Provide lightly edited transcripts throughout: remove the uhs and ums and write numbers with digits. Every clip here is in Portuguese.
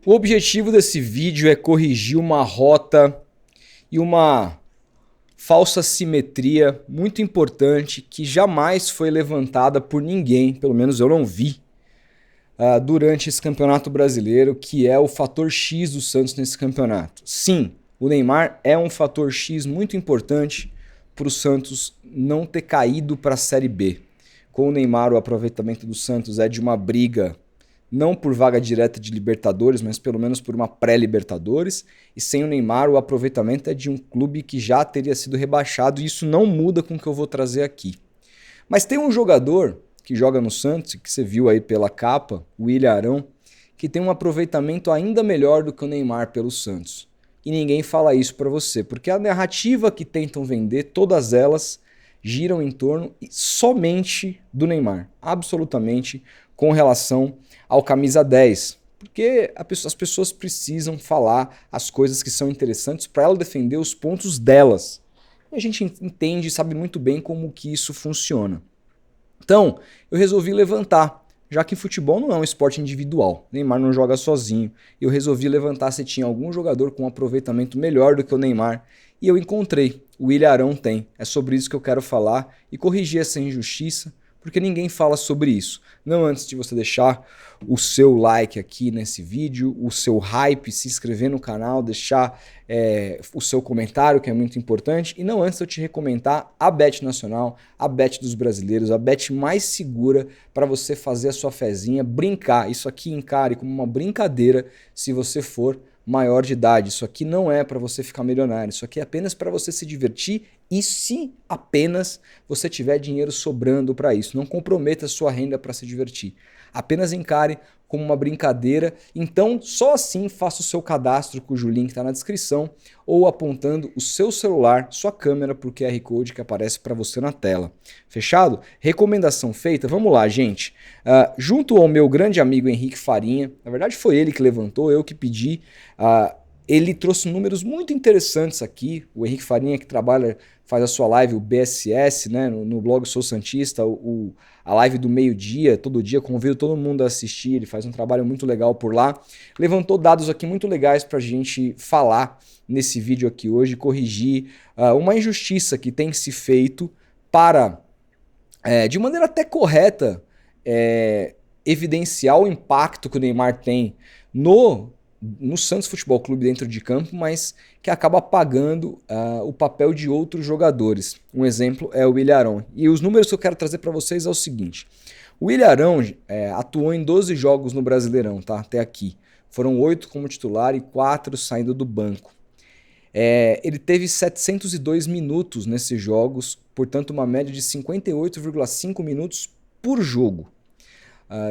O objetivo desse vídeo é corrigir uma rota e uma falsa simetria muito importante que jamais foi levantada por ninguém, pelo menos eu não vi, durante esse campeonato brasileiro, que é o fator X do Santos nesse campeonato. Sim, o Neymar é um fator X muito importante para o Santos não ter caído para a Série B. Com o Neymar, o aproveitamento do Santos é de uma briga não por vaga direta de Libertadores, mas pelo menos por uma pré-Libertadores. E sem o Neymar, o aproveitamento é de um clube que já teria sido rebaixado, e isso não muda com o que eu vou trazer aqui. Mas tem um jogador que joga no Santos, que você viu aí pela capa, o William Arão, que tem um aproveitamento ainda melhor do que o Neymar pelo Santos. E ninguém fala isso para você, porque a narrativa que tentam vender, todas elas giram em torno somente do Neymar, absolutamente, com relação ao camisa 10, porque as pessoas precisam falar as coisas que são interessantes para ela defender os pontos delas. E a gente entende e sabe muito bem como que isso funciona. Então, eu resolvi levantar, já que futebol não é um esporte individual, Neymar não joga sozinho, eu resolvi levantar se tinha algum jogador com um aproveitamento melhor do que o Neymar, e eu encontrei, o William Arão tem. É sobre isso que eu quero falar e corrigir essa injustiça, porque ninguém fala sobre isso. Não antes de você deixar o seu like aqui nesse vídeo, o seu hype, se inscrever no canal, deixar o seu comentário, que é muito importante. E não antes de eu te recomendar a Bet Nacional, a Bet dos brasileiros, a Bet mais segura para você fazer a sua fezinha, brincar. Isso aqui encare como uma brincadeira se você for maior de idade. Isso aqui não é para você ficar milionário, isso aqui é apenas para você se divertir e se apenas você tiver dinheiro sobrando para isso. Não comprometa a sua renda para se divertir. Apenas encare como uma brincadeira, então só assim faça o seu cadastro, cujo link está na descrição, ou apontando o seu celular, sua câmera para o QR Code que aparece para você na tela. Fechado? Recomendação feita? Vamos lá, gente. Junto ao meu grande amigo Henrique Farinha, na verdade foi ele que levantou, eu que pedi, ele trouxe números muito interessantes aqui. O Henrique Farinha, que faz a sua live, o BSS, né, no blog Sou Santista, a live do meio-dia, todo dia, convido todo mundo a assistir, ele faz um trabalho muito legal por lá. Levantou dados aqui muito legais para a gente falar nesse vídeo aqui hoje, corrigir uma injustiça que tem se feito para, de maneira até correta, evidenciar o impacto que o Neymar tem no Santos Futebol Clube dentro de campo, mas que acaba apagando o papel de outros jogadores. Um exemplo é o William Arão. E os números que eu quero trazer para vocês é o seguinte. O William Arão atuou em 12 jogos no Brasileirão, tá? Até aqui. Foram 8 como titular e 4 saindo do banco. Ele teve 702 minutos nesses jogos, portanto uma média de 58,5 minutos por jogo.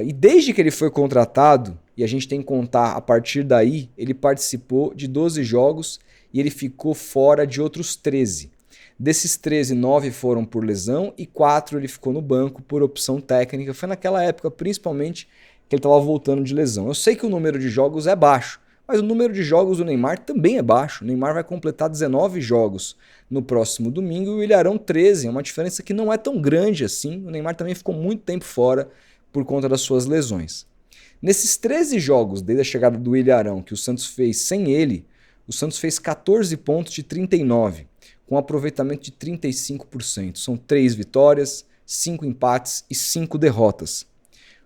E desde que ele foi contratado, e a gente tem que contar a partir daí, ele participou de 12 jogos e ele ficou fora de outros 13. Desses 13, 9 foram por lesão e 4 ele ficou no banco por opção técnica. Foi naquela época, principalmente, que ele estava voltando de lesão. Eu sei que o número de jogos é baixo, mas o número de jogos do Neymar também é baixo. O Neymar vai completar 19 jogos no próximo domingo e o William Arão 13. É uma diferença que não é tão grande assim. O Neymar também ficou muito tempo fora por conta das suas lesões. Nesses 13 jogos, desde a chegada do William Arão, que o Santos fez sem ele, o Santos fez 14 pontos de 39, com aproveitamento de 35%. São 3 vitórias, 5 empates e 5 derrotas.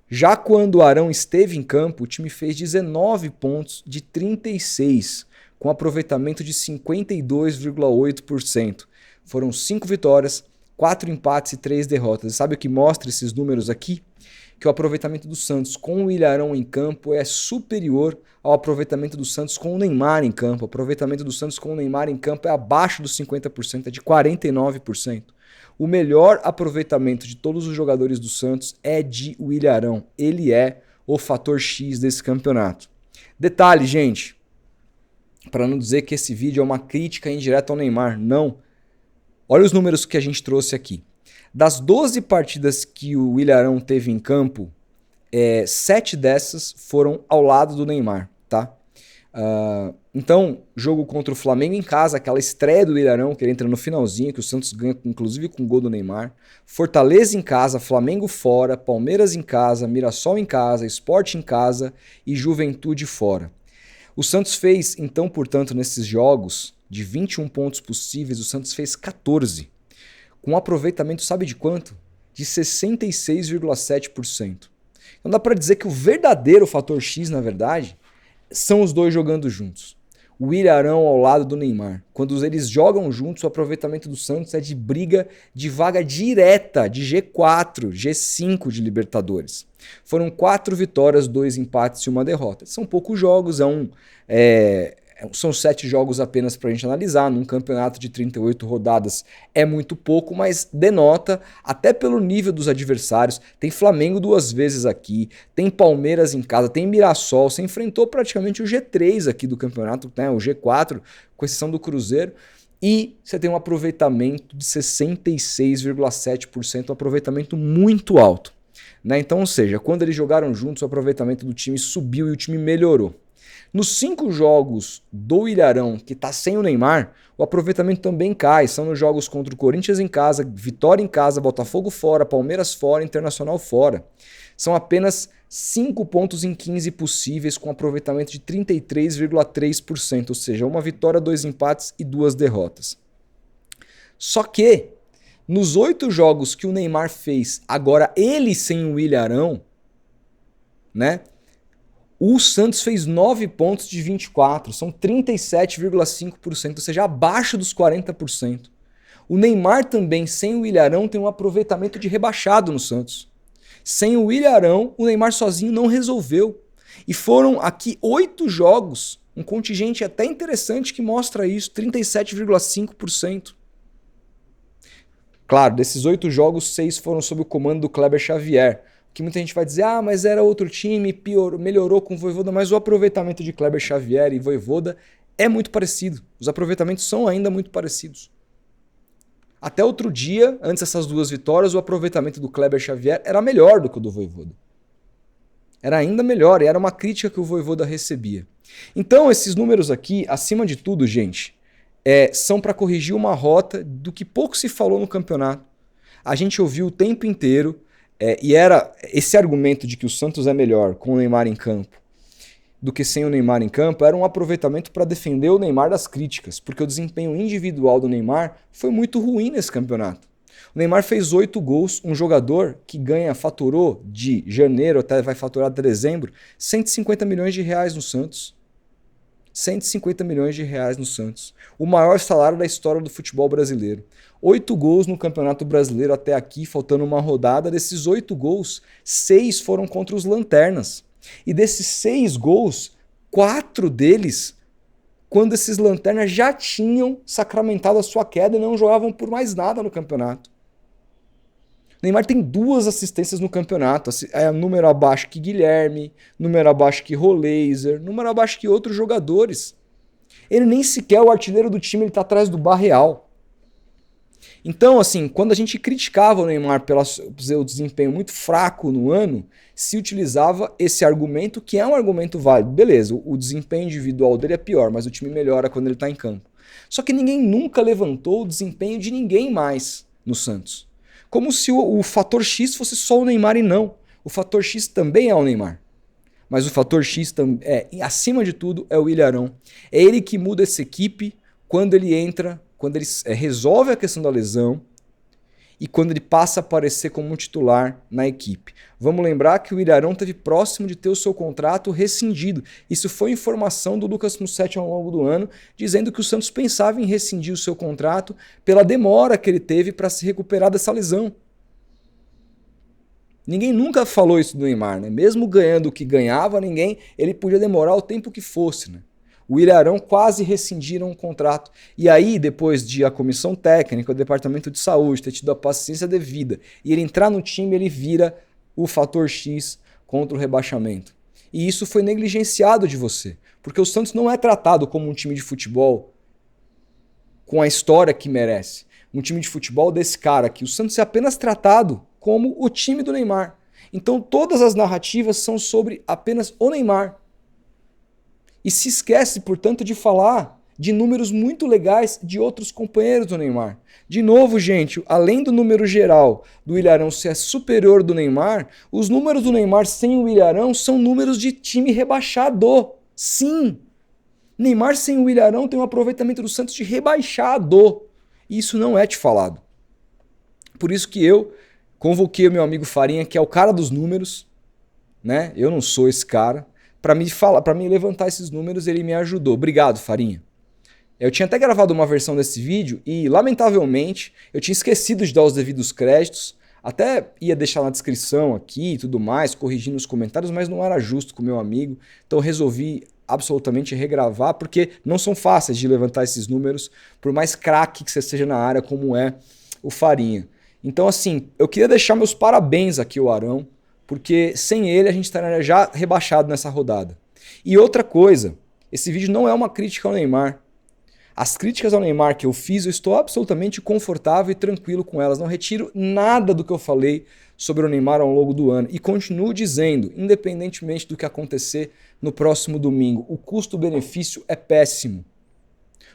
Já quando o Arão esteve em campo, o time fez 19 pontos de 36, com aproveitamento de 52,8%. Foram 5 vitórias, 4 empates e 3 derrotas. E sabe o que mostra esses números aqui? Que o aproveitamento do Santos com o William Arão em campo é superior ao aproveitamento do Santos com o Neymar em campo. O aproveitamento do Santos com o Neymar em campo é abaixo dos 50%, é de 49%. O melhor aproveitamento de todos os jogadores do Santos é de William Arão. Ele é o fator X desse campeonato. Detalhe, gente, para não dizer que esse vídeo é uma crítica indireta ao Neymar, não. Olha os números que a gente trouxe aqui. Das 12 partidas que o William Arão teve em campo, 7 dessas foram ao lado do Neymar, tá? Então, jogo contra o Flamengo em casa, aquela estreia do William Arão, que ele entra no finalzinho, que o Santos ganha inclusive com o gol do Neymar. Fortaleza em casa, Flamengo fora, Palmeiras em casa, Mirassol em casa, Sport em casa e Juventude fora. O Santos fez, então, portanto, nesses jogos, de 21 pontos possíveis, o Santos fez 14. Com um aproveitamento, sabe de quanto? De 66,7%. Então dá para dizer que o verdadeiro fator X, na verdade, são os dois jogando juntos. O Ilharão ao lado do Neymar. Quando eles jogam juntos, o aproveitamento do Santos é de briga de vaga direta de G4, G5 de Libertadores. Foram 4 vitórias, 2 empates e 1 derrota. São poucos jogos, são 7 jogos apenas para a gente analisar. Num campeonato de 38 rodadas é muito pouco, mas denota, até pelo nível dos adversários. Tem Flamengo 2 vezes aqui, tem Palmeiras em casa, tem Mirassol. Você enfrentou praticamente o G3 aqui do campeonato, né? O G4, com exceção do Cruzeiro. E você tem um aproveitamento de 66,7%, um aproveitamento muito alto. Né? Então, ou seja, quando eles jogaram juntos, o aproveitamento do time subiu e o time melhorou. Nos 5 jogos do Ilharão, que está sem o Neymar, o aproveitamento também cai. São nos jogos contra o Corinthians em casa, Vitória em casa, Botafogo fora, Palmeiras fora, Internacional fora. São apenas 5 pontos em 15 possíveis, com aproveitamento de 33,3%, ou seja, 1 vitória, 2 empates e 2 derrotas. Só que, nos 8 jogos que o Neymar fez, agora ele sem o Ilharão, né? O Santos fez 9 pontos de 24, são 37,5%, ou seja, abaixo dos 40%. O Neymar também, sem o Ilharão, tem um aproveitamento de rebaixado no Santos. Sem o Ilharão, o Neymar sozinho não resolveu. E foram aqui 8 jogos, um contingente até interessante que mostra isso, 37,5%. Claro, desses 8 jogos, 6 foram sob o comando do Kleber Xavier. Que muita gente vai dizer, mas era outro time, melhorou com o Vojvoda, mas o aproveitamento de Kleber Xavier e Vojvoda é muito parecido. Os aproveitamentos são ainda muito parecidos. Até outro dia, antes dessas 2 vitórias, o aproveitamento do Kleber Xavier era melhor do que o do Vojvoda. Era ainda melhor, e era uma crítica que o Vojvoda recebia. Então, esses números aqui, acima de tudo, gente, são para corrigir uma rota do que pouco se falou no campeonato. A gente ouviu o tempo inteiro, e era esse argumento de que o Santos é melhor com o Neymar em campo do que sem o Neymar em campo, era um aproveitamento para defender o Neymar das críticas, porque o desempenho individual do Neymar foi muito ruim nesse campeonato. O Neymar fez 8 gols, um jogador que faturou de janeiro até vai faturar dezembro, 150 milhões de reais no Santos. 150 milhões de reais no Santos. O maior salário da história do futebol brasileiro. 8 gols no Campeonato Brasileiro até aqui, faltando uma rodada. Desses 8 gols, 6 foram contra os Lanternas. E desses 6 gols, 4 deles, quando esses Lanternas já tinham sacramentado a sua queda e não jogavam por mais nada no campeonato. O Neymar tem 2 assistências no campeonato, número abaixo que Guilherme, número abaixo que Roleiser, número abaixo que outros jogadores. Ele nem sequer é o artilheiro do time, ele está atrás do Barreal. Então, assim, quando a gente criticava o Neymar pelo seu desempenho muito fraco no ano, se utilizava esse argumento, que é um argumento válido. Beleza, o desempenho individual dele é pior, mas o time melhora quando ele está em campo. Só que ninguém nunca levantou o desempenho de ninguém mais no Santos. Como se o fator X fosse só o Neymar e não. O fator X também é o Neymar. Mas o fator X, acima de tudo, é o Ilharão. É ele que muda essa equipe quando ele entra, quando ele resolve a questão da lesão e quando ele passa a aparecer como um titular na equipe. Vamos lembrar que o Ilharão esteve próximo de ter o seu contrato rescindido. Isso foi informação do Lucas Mussetti ao longo do ano, dizendo que o Santos pensava em rescindir o seu contrato pela demora que ele teve para se recuperar dessa lesão. Ninguém nunca falou isso do Neymar, né? Mesmo ganhando o que ganhava, ele podia demorar o tempo que fosse, né? O Ilharão quase rescindiram o contrato. E aí, depois de a comissão técnica, o departamento de saúde ter tido a paciência devida e ele entrar no time, ele vira o fator X contra o rebaixamento. E isso foi negligenciado de você, porque o Santos não é tratado como um time de futebol com a história que merece. Um time de futebol desse cara aqui. O Santos é apenas tratado como o time do Neymar. Então todas as narrativas são sobre apenas o Neymar. E se esquece, portanto, de falar de números muito legais de outros companheiros do Neymar. De novo, gente, além do número geral do Ilharão ser superior do Neymar, os números do Neymar sem o Ilharão são números de time rebaixado. Sim, Neymar sem o Willian Arão tem um aproveitamento do Santos de rebaixado. E isso não é te falado. Por isso que eu convoquei o meu amigo Farinha, que é o cara dos números, né? Eu não sou esse cara, para me falar, para me levantar esses números, ele me ajudou. Obrigado, Farinha. Eu tinha até gravado uma versão desse vídeo e, lamentavelmente, eu tinha esquecido de dar os devidos créditos. Até ia deixar na descrição aqui e tudo mais, corrigindo nos comentários, mas não era justo com o meu amigo. Então eu resolvi absolutamente regravar, porque não são fáceis de levantar esses números, por mais craque que você seja na área como é o Farinha. Então assim, eu queria deixar meus parabéns aqui ao Arão, porque sem ele a gente estaria já rebaixado nessa rodada. E outra coisa, esse vídeo não é uma crítica ao Neymar. As críticas ao Neymar que eu fiz, eu estou absolutamente confortável e tranquilo com elas. Não retiro nada do que eu falei sobre o Neymar ao longo do ano. E continuo dizendo, independentemente do que acontecer no próximo domingo, o custo-benefício é péssimo.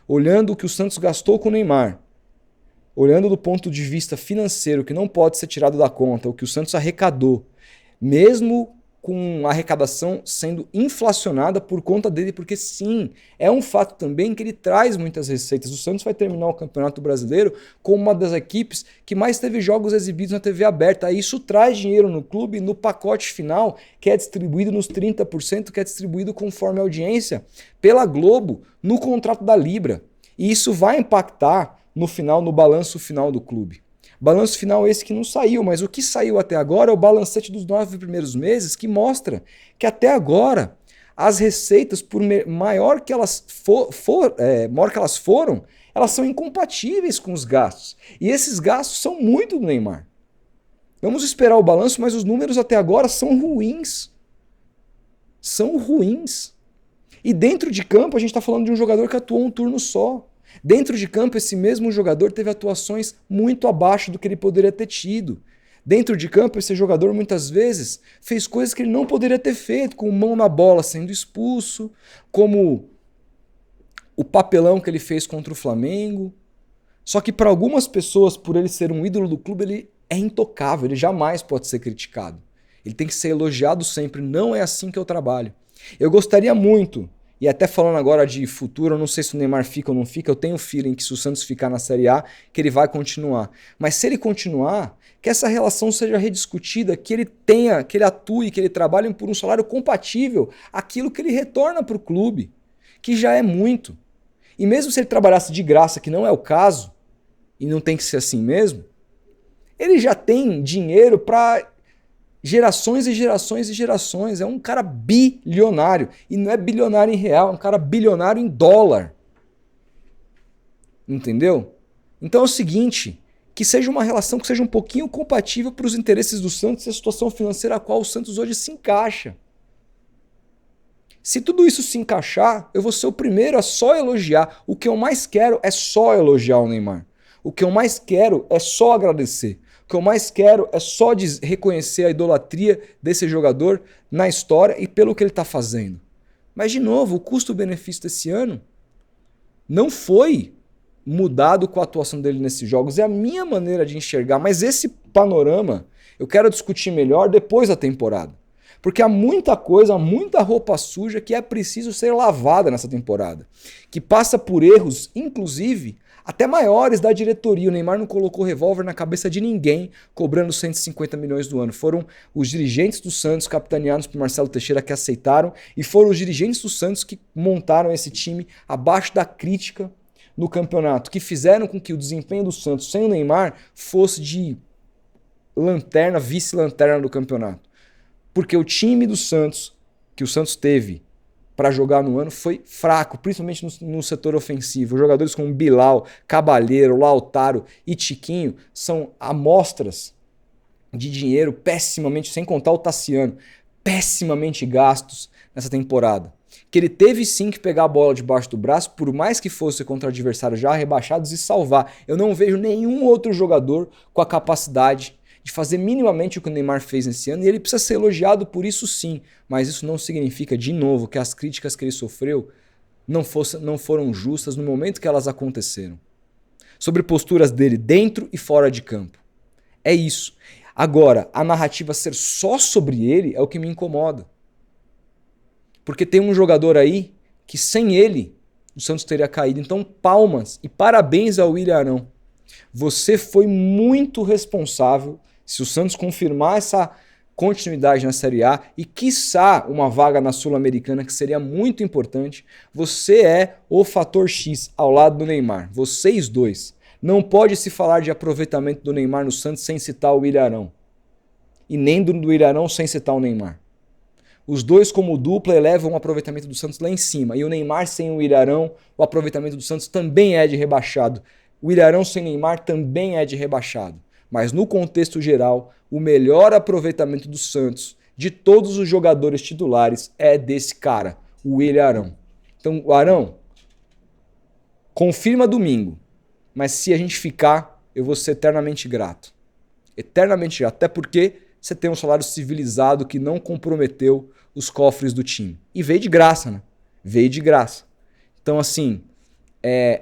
Olhando o que o Santos gastou com o Neymar, olhando do ponto de vista financeiro, que não pode ser tirado da conta, o que o Santos arrecadou, mesmo com a arrecadação sendo inflacionada por conta dele, porque sim, é um fato também que ele traz muitas receitas. O Santos vai terminar o Campeonato Brasileiro como uma das equipes que mais teve jogos exibidos na TV aberta. Isso traz dinheiro no clube, no pacote final, que é distribuído nos 30%, que é distribuído conforme a audiência pela Globo no contrato da Libra. E isso vai impactar no final, no balanço final do clube. Balanço final esse que não saiu, mas o que saiu até agora é o balancete dos 9 primeiros meses, que mostra que até agora as receitas, por maior que elas foram, elas são incompatíveis com os gastos. E esses gastos são muito do Neymar. Vamos esperar o balanço, mas os números até agora são ruins. São ruins. E dentro de campo a gente está falando de um jogador que atuou um turno só. Dentro de campo, esse mesmo jogador teve atuações muito abaixo do que ele poderia ter tido. Dentro de campo, esse jogador muitas vezes fez coisas que ele não poderia ter feito, com mão na bola sendo expulso, como o papelão que ele fez contra o Flamengo. Só que para algumas pessoas, por ele ser um ídolo do clube, ele é intocável, ele jamais pode ser criticado. Ele tem que ser elogiado sempre, não é assim que eu trabalho. Eu gostaria muito. E até falando agora de futuro, eu não sei se o Neymar fica ou não fica, eu tenho o feeling que se o Santos ficar na Série A, que ele vai continuar. Mas se ele continuar, que essa relação seja rediscutida, que ele tenha, que ele atue, que ele trabalhe por um salário compatível àquilo que ele retorna para o clube, que já é muito. E mesmo se ele trabalhasse de graça, que não é o caso, e não tem que ser assim mesmo, ele já tem dinheiro para gerações e gerações e gerações. É um cara bilionário. E não é bilionário em real, é um cara bilionário em dólar. Entendeu? Então é o seguinte, que seja uma relação que seja um pouquinho compatível para os interesses do Santos e a situação financeira a qual o Santos hoje se encaixa. Se tudo isso se encaixar, eu vou ser o primeiro a só elogiar. O que eu mais quero é só elogiar o Neymar. O que eu mais quero é só agradecer. O que eu mais quero é só reconhecer a idolatria desse jogador na história e pelo que ele está fazendo. Mas, de novo, o custo-benefício desse ano não foi mudado com a atuação dele nesses jogos. É a minha maneira de enxergar, mas esse panorama eu quero discutir melhor depois da temporada. Porque há muita coisa, há muita roupa suja que é preciso ser lavada nessa temporada. Que passa por erros, inclusive, até maiores da diretoria. O Neymar não colocou revólver na cabeça de ninguém cobrando 150 milhões do ano. Foram os dirigentes do Santos, capitaneados por Marcelo Teixeira, que aceitaram, e foram os dirigentes do Santos que montaram esse time abaixo da crítica no campeonato, que fizeram com que o desempenho do Santos sem o Neymar fosse de lanterna, vice-lanterna do campeonato. Porque o time do Santos, que o Santos teve para jogar no ano, foi fraco, principalmente no setor ofensivo. Jogadores como Bilal, Cabalheiro, Lautaro e Tiquinho são amostras de dinheiro pessimamente, sem contar o Tassiano, pessimamente gastos nessa temporada. Que ele teve sim que pegar a bola debaixo do braço, por mais que fosse contra adversários já rebaixados, e salvar. Eu não vejo nenhum outro jogador com a capacidade de fazer minimamente o que o Neymar fez nesse ano, e ele precisa ser elogiado por isso sim, mas isso não significa, de novo, que as críticas que ele sofreu não foram justas no momento que elas aconteceram. Sobre posturas dele dentro e fora de campo. É isso. Agora, a narrativa ser só sobre ele é o que me incomoda. Porque tem um jogador aí que sem ele o Santos teria caído. Então, palmas e parabéns ao William Arão. Você foi muito responsável. Se o Santos confirmar essa continuidade na Série A e, quiçá, uma vaga na Sul-Americana, que seria muito importante, você é o fator X ao lado do Neymar. Vocês dois. Não pode se falar de aproveitamento do Neymar no Santos sem citar o William Arão. E nem do William Arão sem citar o Neymar. Os dois como dupla elevam o aproveitamento do Santos lá em cima. E o Neymar sem o William Arão, o aproveitamento do Santos também é de rebaixado. O William Arão sem Neymar também é de rebaixado. Mas no contexto geral, o melhor aproveitamento do Santos, de todos os jogadores titulares, é desse cara, o William Arão. Então, Arão, confirma domingo. Mas se a gente ficar, eu vou ser eternamente grato. Eternamente grato. Até porque você tem um salário civilizado que não comprometeu os cofres do time. E veio de graça, né? Veio de graça. Então, assim,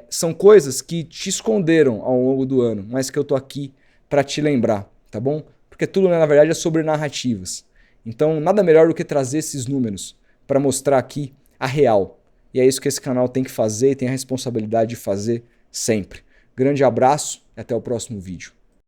são coisas que te esconderam ao longo do ano, mas que eu tô aqui para te lembrar, tá bom? Porque tudo, na verdade, é sobre narrativas. Então, nada melhor do que trazer esses números para mostrar aqui a real. E é isso que esse canal tem que fazer e tem a responsabilidade de fazer sempre. Grande abraço e até o próximo vídeo.